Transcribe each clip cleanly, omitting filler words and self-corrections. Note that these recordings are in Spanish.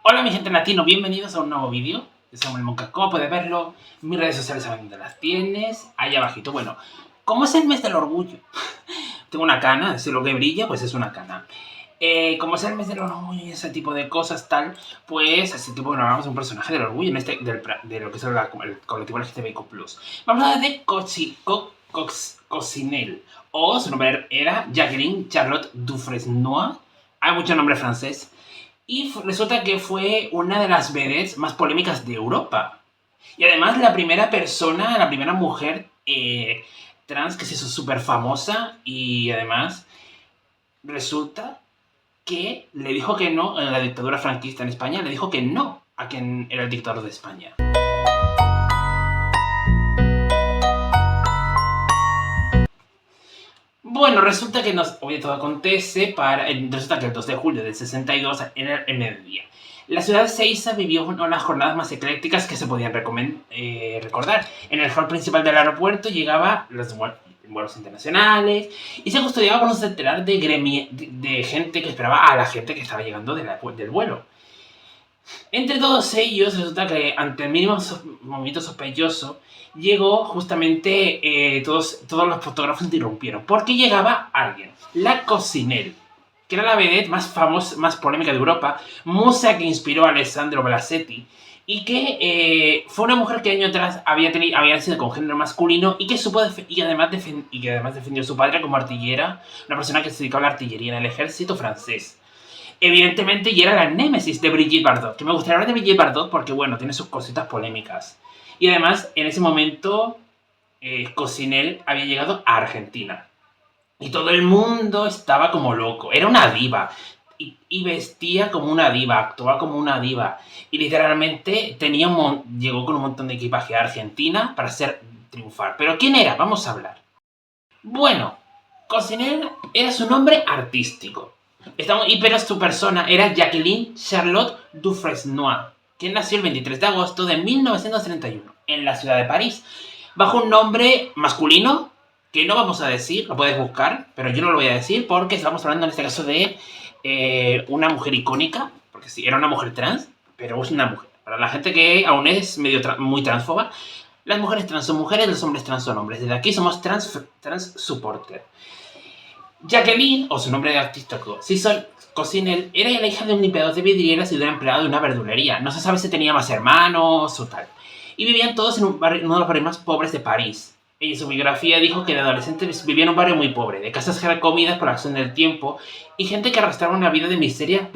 Hola mi gente latino, bienvenidos a un nuevo vídeo. Yo soy Samuel Monca, como puedes verlo, mis redes sociales saben dónde las tienes, ahí abajito. Bueno, como es el mes del orgullo, tengo una cana, si lo que brilla, pues es una cana. Como es el mes del orgullo y ese tipo de cosas tal, pues ese tipo, bueno, hablamos de un personaje del orgullo, de lo que es el colectivo LGTBIQ+. Vamos a hablar de Coccinelle, o su nombre era Jacqueline Charlotte Dufresnoy. Hay mucho nombre francés. Y resulta que fue una de las vedettes más polémicas de Europa. Y además la primera persona, la primera mujer trans que se hizo súper famosa. Y además resulta que le dijo que no en la dictadura franquista en España. Le dijo que no a quien era el dictador de España. Bueno, resulta que hoy todo acontece resulta que el 2 de julio del 62, en el mediodía, la ciudad de Seiza vivió una de las jornadas más eclécticas que se podían recordar. En el hall principal del aeropuerto llegaba los vuelos internacionales y se custodiaba con un centenar de gente que esperaba a la gente que estaba llegando del vuelo. Entre todos ellos, resulta que ante el mínimo movimiento sospechoso, llegó justamente todos los fotógrafos interrumpieron. Porque llegaba alguien, la Coccinelle, que era la vedette más famosa, más polémica de Europa, musa que inspiró a Alessandro Blasetti, y que fue una mujer que años atrás había sido con género masculino y que además defendió a su padre como artillera, una persona que se dedicaba a la artillería en el ejército francés. Evidentemente, y era la némesis de Brigitte Bardot. Que me gustaría hablar de Brigitte Bardot porque, bueno, tiene sus cositas polémicas. Y además, en ese momento, Coccinelle había llegado a Argentina. Y todo el mundo estaba como loco. Era una diva. Y vestía como una diva, actuaba como una diva. Y literalmente llegó con un montón de equipaje a Argentina para triunfar. ¿Pero quién era? Vamos a hablar. Bueno, Coccinelle era su nombre artístico. Pero su persona era Jacqueline Charlotte Dufresnoy, quien nació el 23 de agosto de 1931 en la ciudad de París, bajo un nombre masculino que no vamos a decir, lo puedes buscar, pero yo no lo voy a decir porque estamos hablando en este caso de una mujer icónica, porque sí, era una mujer trans, pero es una mujer. Para la gente que aún es muy transfoba, las mujeres trans son mujeres, los hombres trans son hombres. Desde aquí somos trans supporter. Jacqueline, o su nombre de artístico, Coccinelle, era la hija de un limpiador de vidrieras y de una empleada de una verdulería. No se sabe si tenía más hermanos o tal. Y vivían todos en uno de los barrios más pobres de París. En su biografía dijo que de adolescente vivía en un barrio muy pobre, de casas recomidas por la acción del tiempo y gente que arrastraba una vida de miseria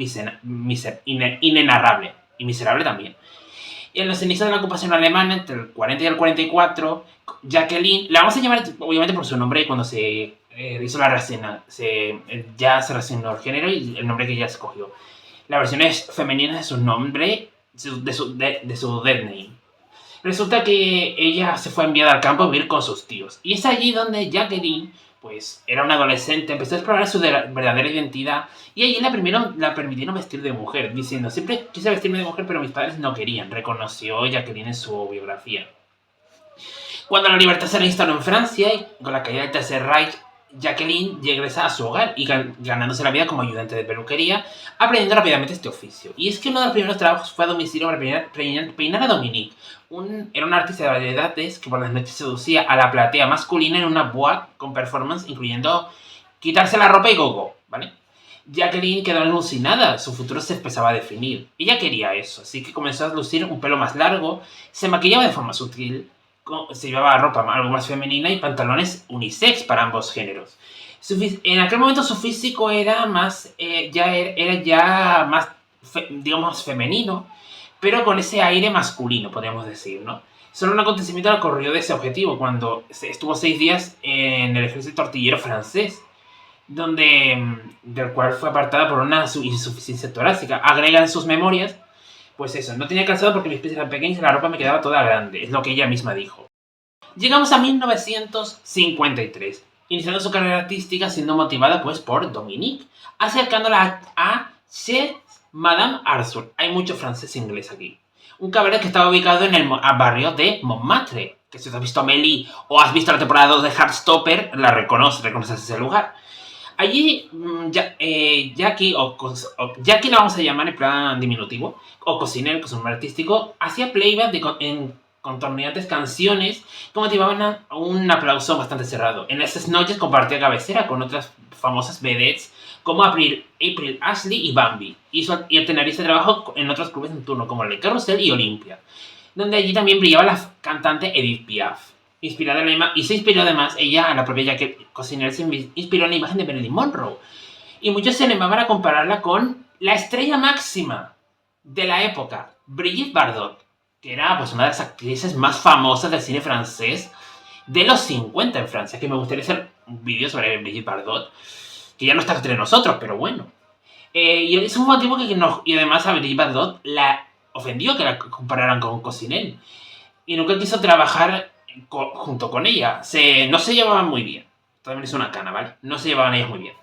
inenarrable. Y miserable también. Y en los inicios de la ocupación alemana, entre el 40 y el 44, Jacqueline, la vamos a llamar obviamente por su nombre cuando se hizo la reseña, ya se reseñó el género y el nombre que ella escogió. La versión es femenina de su nombre, de su dead name. Resulta que ella se fue enviada al campo a vivir con sus tíos. Y es allí donde Jacqueline, pues era una adolescente, empezó a explorar su verdadera identidad. Y allí la permitieron vestir de mujer, diciendo, siempre quise vestirme de mujer, pero mis padres no querían, reconoció Jacqueline en su biografía. Cuando la libertad se reinstaló en Francia y con la caída del Tercer Reich, Jacqueline regresa a su hogar y ganándose la vida como ayudante de peluquería, aprendiendo rápidamente este oficio. Y es que uno de los primeros trabajos fue a domicilio para peinar a Dominique. Era un artista de variedades que por las noches seducía a la platea masculina en una boîte con performance, incluyendo quitarse la ropa y gogo, ¿vale? Jacqueline quedó alucinada, su futuro se empezaba a definir. Ella quería eso, así que comenzó a lucir un pelo más largo, se maquillaba de forma sutil, se llevaba ropa algo más femenina y pantalones unisex para ambos géneros. En aquel momento su físico era más, ya más, digamos, femenino, pero con ese aire masculino, podríamos decir, ¿no? Solo un acontecimiento le corrió de ese objetivo cuando estuvo 6 días en el ejército artillero francés, del cual fue apartada por una insuficiencia torácica. Agrega en sus memorias, pues eso, no tenía calzado porque mis pies eran pequeños y la ropa me quedaba toda grande, es lo que ella misma dijo. Llegamos a 1953, iniciando su carrera artística siendo motivada pues por Dominique, acercándola a Chez Madame Arthur. Hay mucho francés e inglés aquí. Un cabaret que estaba ubicado en el barrio de Montmartre, que si has visto Amélie o has visto la temporada 2 de Heartstopper, reconoces ese lugar. Allí, Jackie la vamos a llamar en plan diminutivo, o Cocinel, que es un nombre artístico, hacía playback en contorneantes canciones que motivaban a un aplauso bastante cerrado. En esas noches compartía cabecera con otras famosas vedettes como April Ashley y Bambi, y alternaría ese trabajo en otros clubes en turno como el Carrusel y Olimpia, donde allí también brillaba la cantante Edith Piaf. Y se inspiró además ella, la propia Jackie Cocinel, se inspiró en la imagen de Marilyn Monroe. Y muchos se animaban a compararla con la estrella máxima de la época, Brigitte Bardot, que era pues una de las actrices más famosas del cine francés de los 50 en Francia, que me gustaría hacer un vídeo sobre Brigitte Bardot, que ya no está entre nosotros, pero bueno. Y es un motivo y además a Brigitte Bardot la ofendió que la compararan con Cocinel. Y nunca quiso trabajar junto con ella. No se llevaban muy bien. También es una cana, ¿vale? No se llevaban ellas muy bien.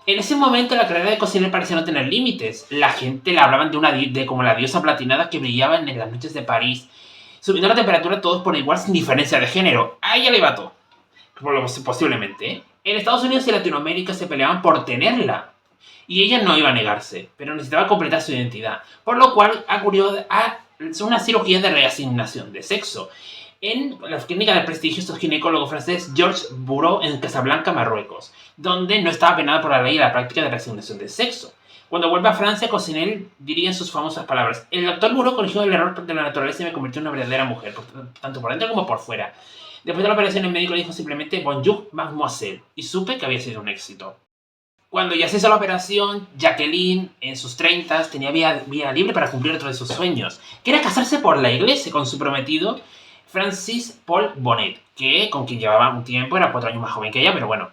En ese momento la carrera de Cocinel parecía no tener límites. La gente le hablaban de como la diosa platinada que brillaba en las noches de París, subiendo la temperatura todos por igual sin diferencia de género. A ella le iba todo. Posiblemente, ¿eh? En Estados Unidos y Latinoamérica se peleaban por tenerla. Y ella no iba a negarse, pero necesitaba completar su identidad. Por lo cual acudió a una cirugía de reasignación de sexo en la clínica de prestigioso ginecólogo francés Georges Bourreau en Casablanca, Marruecos, donde no estaba penada por la ley la práctica de reasignación de sexo. Cuando vuelve a Francia, Cocinel diría en sus famosas palabras: el doctor Bourreau corrigió el error de la naturaleza y me convirtió en una verdadera mujer, tanto por dentro como por fuera. Después de la operación, el médico dijo simplemente bonjour, mademoiselle, y supe que había sido un éxito. Cuando ya se hizo la operación, Jacqueline, en sus 30, tenía vía libre para cumplir otro de sus sueños, que era casarse por la iglesia con su prometido Francis Paul Bonnet, con quien llevaba un tiempo, era 4 años más joven que ella, pero bueno,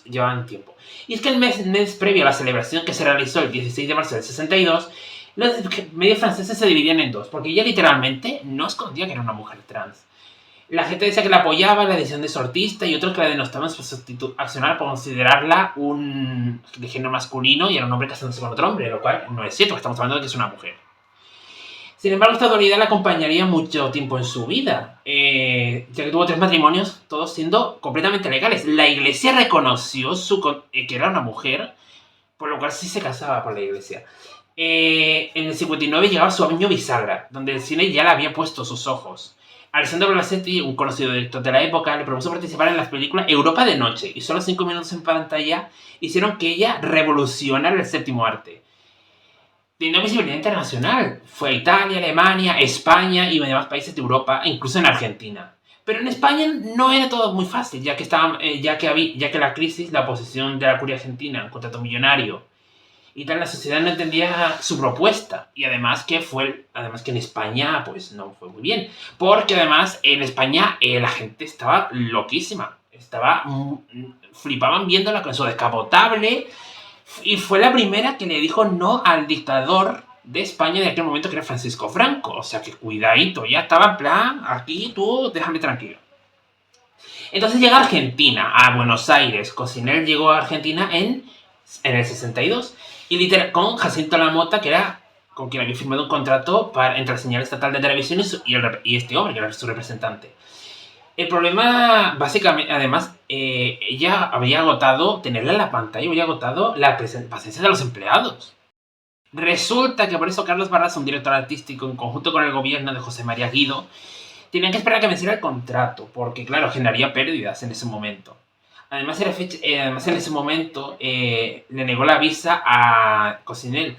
llevaban tiempo. Y es que el mes previo a la celebración, que se realizó el 16 de marzo del 62, los medios franceses se dividían en dos, porque ella literalmente no escondía que era una mujer trans. La gente decía que la apoyaba en la decisión de su artista y otros que la denostaban por su accionar por considerarla de género masculino y era un hombre casándose con otro hombre, lo cual no es cierto, estamos hablando de que es una mujer. Sin embargo, esta dualidad la acompañaría mucho tiempo en su vida, ya que tuvo 3 matrimonios, todos siendo completamente legales. La iglesia reconoció que era una mujer, por lo cual sí se casaba por la iglesia. En el 59 llegaba su año bisagra, donde el cine ya le había puesto sus ojos. Alessandro Blasetti, un conocido director de la época, le propuso participar en las películas Europa de Noche, y solo 5 minutos en pantalla hicieron que ella revolucionara el séptimo arte. Teniendo visibilidad internacional, fue a Italia, Alemania, España y demás países de Europa, e incluso en Argentina. Pero en España no era todo muy fácil, ya que la crisis, la oposición de la curia argentina, un contrato millonario y tal, la sociedad no entendía su propuesta. Y además que en España pues no fue muy bien, porque además en España la gente estaba loquísima, flipaban viéndola con su descapotable, y fue la primera que le dijo no al dictador de España de aquel momento, que era Francisco Franco. O sea que cuidadito, ya estaba en plan, aquí tú déjame tranquilo. Entonces llega a Argentina, a Buenos Aires. Cocinel llegó a Argentina en el 62. Y con Jacinto Lamota, que era con quien había firmado un contrato entre la señal estatal de televisión y este hombre, que era su representante. El problema, básicamente, además, ella había agotado, tenerla en la pantalla, había agotado la paciencia de los empleados. Resulta que por eso Carlos Barras, un director artístico, en conjunto con el gobierno de José María Guido, tenían que esperar a que venciera el contrato, porque, claro, generaría pérdidas en ese momento. Además, en ese momento le negó la visa a Cocinel.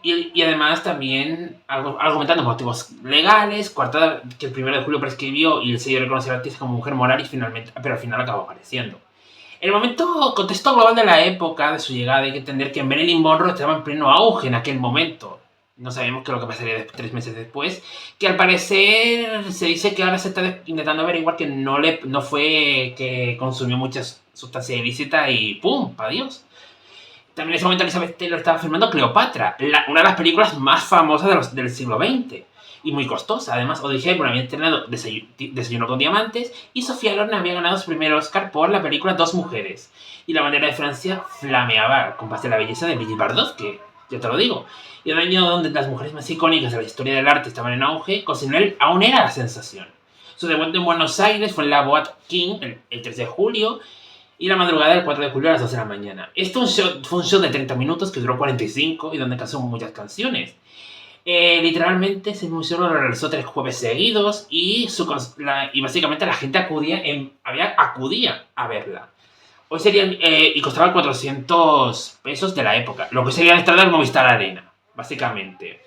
Y además también argumentando motivos legales, coartada que el 1 de julio prescribió y el sello reconoció al artista como mujer moral, pero al final acabó apareciendo. En el contexto global de la época de su llegada, hay que entender que Marilyn Monroe estaba en pleno auge en aquel momento. No sabemos qué es lo que pasaría 3 meses después, que al parecer se dice que ahora se está intentando averiguar que no fue que consumió muchas sustancias ilícitas y ¡pum! ¡Adiós! También en ese momento Elizabeth Taylor estaba filmando Cleopatra, una de las películas más famosas del siglo XX. Y muy costosa. Además, Audrey Hepburn había estrenado Desayuno con Diamantes y Sofía Loren había ganado su primer Oscar por la película Dos Mujeres. Y la bandera de Francia flameaba con base de la belleza de Brigitte Bardot, que ya te lo digo. Y en el año donde las mujeres más icónicas de la historia del arte estaban en auge, Cocinel aún era la sensación. Su debut en Buenos Aires fue en la Boat King el 3 de julio. y la madrugada del 4 de julio a las 12 de la mañana. Esto fue un show de 30 minutos que duró 45 y donde cantó muchas canciones. Literalmente ese museo lo realizó 3 jueves seguidos y, y básicamente la gente acudía a verla. Hoy serían, y costaba 400 pesos de la época, lo que sería la entrada al Movistar Arena, básicamente.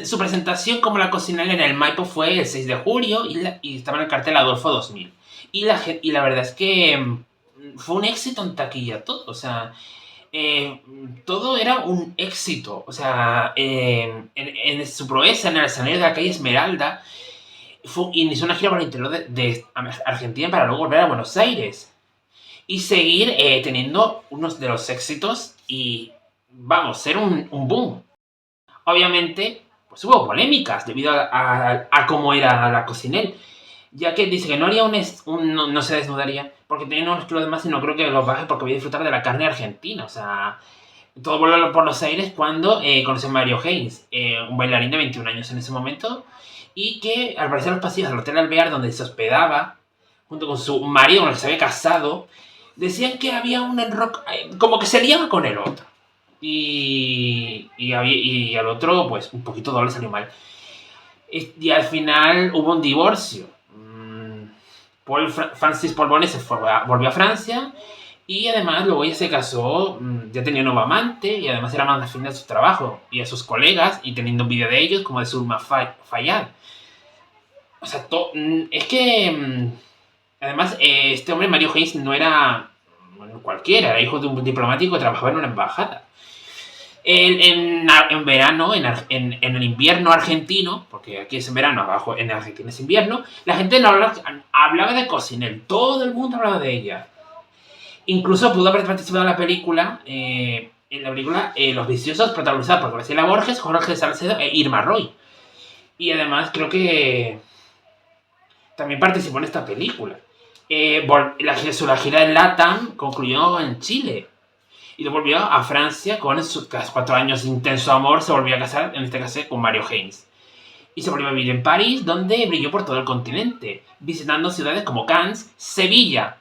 Su presentación como la cocinera en el Maipo fue el 6 de julio y estaba en el cartel Adolfo 2000. Y la verdad es que fue un éxito en taquilla todo, o sea, todo era un éxito. O sea, en su proeza, en el escenario de la calle Esmeralda, inició una gira por el interior de Argentina para luego volver a Buenos Aires y seguir teniendo unos de los éxitos y, vamos, ser un boom. Obviamente, pues hubo polémicas debido a cómo era la Cocinel, ya que dice que no haría no se desnudaría porque tenía unos kilos de más y no creo que los baje porque voy a disfrutar de la carne argentina. O sea, todo voló por los aires cuando conoció a Mario Haynes, un bailarín de 21 años en ese momento, y que al parecer los pasillos del Hotel Alvear donde se hospedaba, junto con su marido con el que se había casado, decían que había un rock, como que se liaba con el otro. Y al otro, pues, un poquito doble salió mal. Y al final hubo un divorcio. Francis Paul Bonnet volvió a Francia y además luego ella se casó, ya tenía un nuevo amante y además era más afín a su trabajo y a sus colegas y teniendo un vídeo de ellos como de Sulma Fayyad. O sea, es que además este hombre, Mario Haynes, no era cualquiera, era hijo de un diplomático que trabajaba en una embajada. En verano, en el invierno argentino, porque aquí es en verano, abajo en Argentina es invierno, la gente no hablaba de Cocinel, todo el mundo hablaba de ella. Incluso pudo haber participado en la película, Los Viciosos, protagonizada por Graciela Borges, Jorge Salcedo e Irma Roy. Y además creo que también participó en esta película. La gira en LATAM concluyó en Chile. Y luego volvió a Francia con sus 4 años de intenso amor. Se volvió a casar, en este caso, con Mario Haynes. Y se volvió a vivir en París, donde brilló por todo el continente, visitando ciudades como Cannes, Sevilla,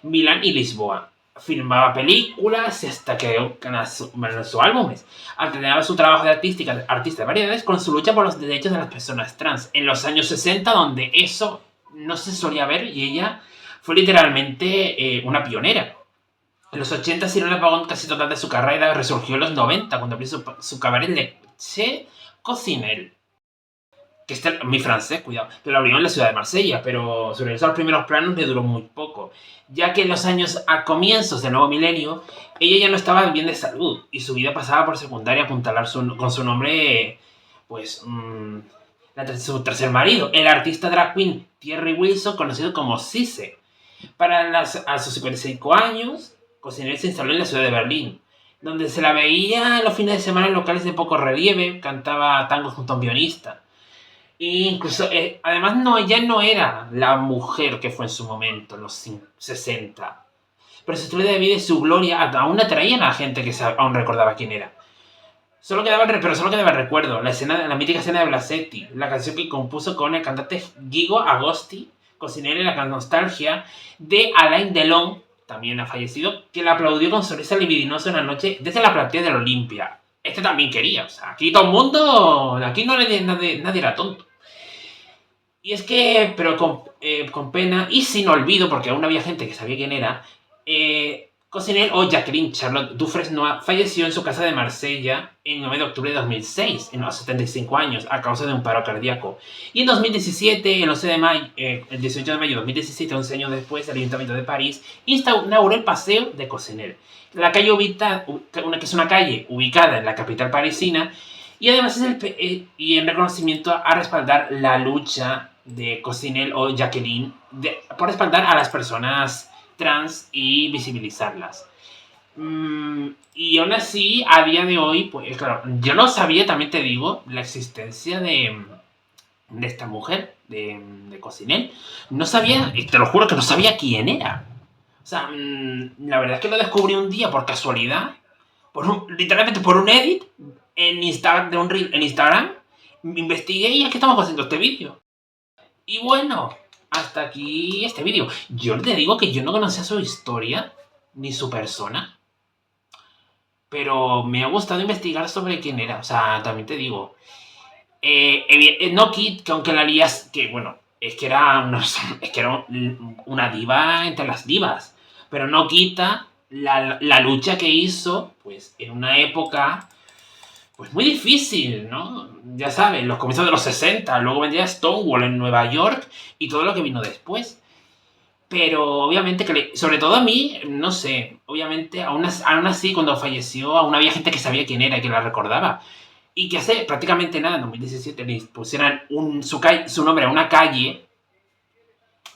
Milán y Lisboa. Filmaba películas hasta que sus álbumes. Alternaba su trabajo de artista de variedades con su lucha por los derechos de las personas trans. En los años 60, donde eso no se solía ver, y ella fue literalmente una pionera. En los 80 sirvió un apagón casi total de su carrera, resurgió en los 90 cuando abrió su cabaret Le Cocinel, que está muy francés, cuidado, pero lo abrió en la ciudad de Marsella, pero su regreso a los primeros planos le duró muy poco, ya que en los años a comienzos del nuevo milenio, ella ya no estaba bien de salud y su vida pasaba por secundaria a apuntalar con su nombre, pues, su tercer marido, el artista drag queen Thierry Wilson, conocido como Cisse. A sus 55 años, Cocinel se instaló en la ciudad de Berlín, donde se la veía los fines de semana en locales de poco relieve, cantaba tangos junto a un guionista. E incluso, además, ella no era la mujer que fue en su momento, en los 60. Pero su historia de vida y su gloria aún atraían a la gente que aún recordaba quién era. Solo quedaba el recuerdo, la mítica escena de Blasetti, la canción que compuso con el cantante Guigo Agosti, Cocinel en la nostalgia de Alain Delon, también ha fallecido, que la aplaudió con sonrisa libidinosa una noche desde la platea del Olimpia. Este también quería, o sea, aquí todo el mundo, aquí nadie era tonto. Y es que, pero con pena y sin olvido, porque aún había gente que sabía quién era, Cocinel o Jacqueline Charlotte Dufresnoy falleció en su casa de Marsella el 9 de octubre de 2006, en los 75 años, a causa de un paro cardíaco. Y en 2017, el 18 de mayo de 2017, 11 años después, el Ayuntamiento de París inauguró el Paseo de Cocinel, la calle que es una calle ubicada en la capital parisina, y además y en reconocimiento a respaldar la lucha de Cocinel o Jacqueline por respaldar a las personas trans y visibilizarlas. Y aún así, a día de hoy, pues claro, yo no sabía, también te digo, la existencia de esta mujer, de Cocinel. No sabía, y te lo juro que no sabía quién era. O sea, la verdad es que lo descubrí un día por casualidad, literalmente por un edit en Instagram, me investigué y aquí estamos haciendo este vídeo. Y bueno, hasta aquí este vídeo. Yo te digo que yo no conocía su historia, ni su persona, pero me ha gustado investigar sobre quién era. O sea, también te digo, no Kid, que aunque la lías, que bueno, es que era una diva entre las divas, pero no quita la lucha que hizo, pues, en una época, pues, muy difícil, ¿no? Ya sabes, los comienzos de los 60, luego vendría Stonewall en Nueva York y todo lo que vino después. Pero obviamente, sobre todo a mí, no sé, obviamente, aún así, cuando falleció, aún había gente que sabía quién era y que la recordaba. Y que hace prácticamente nada, en 2017, le pusieran su nombre a una calle.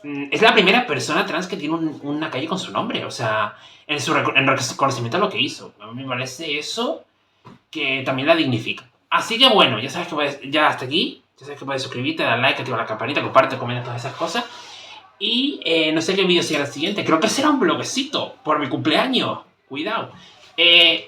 Es la primera persona trans que tiene una calle con su nombre. O sea, en reconocimiento a lo que hizo. A mí me parece eso que también la dignifica. Así que bueno, ya sabes que ya hasta aquí. Ya sabes que puedes suscribirte, dar like, activar la campanita, comparte, comenta todas esas cosas. Y no sé qué vídeo será el siguiente. Creo que será un bloguecito por mi cumpleaños. Cuidado. Adiós.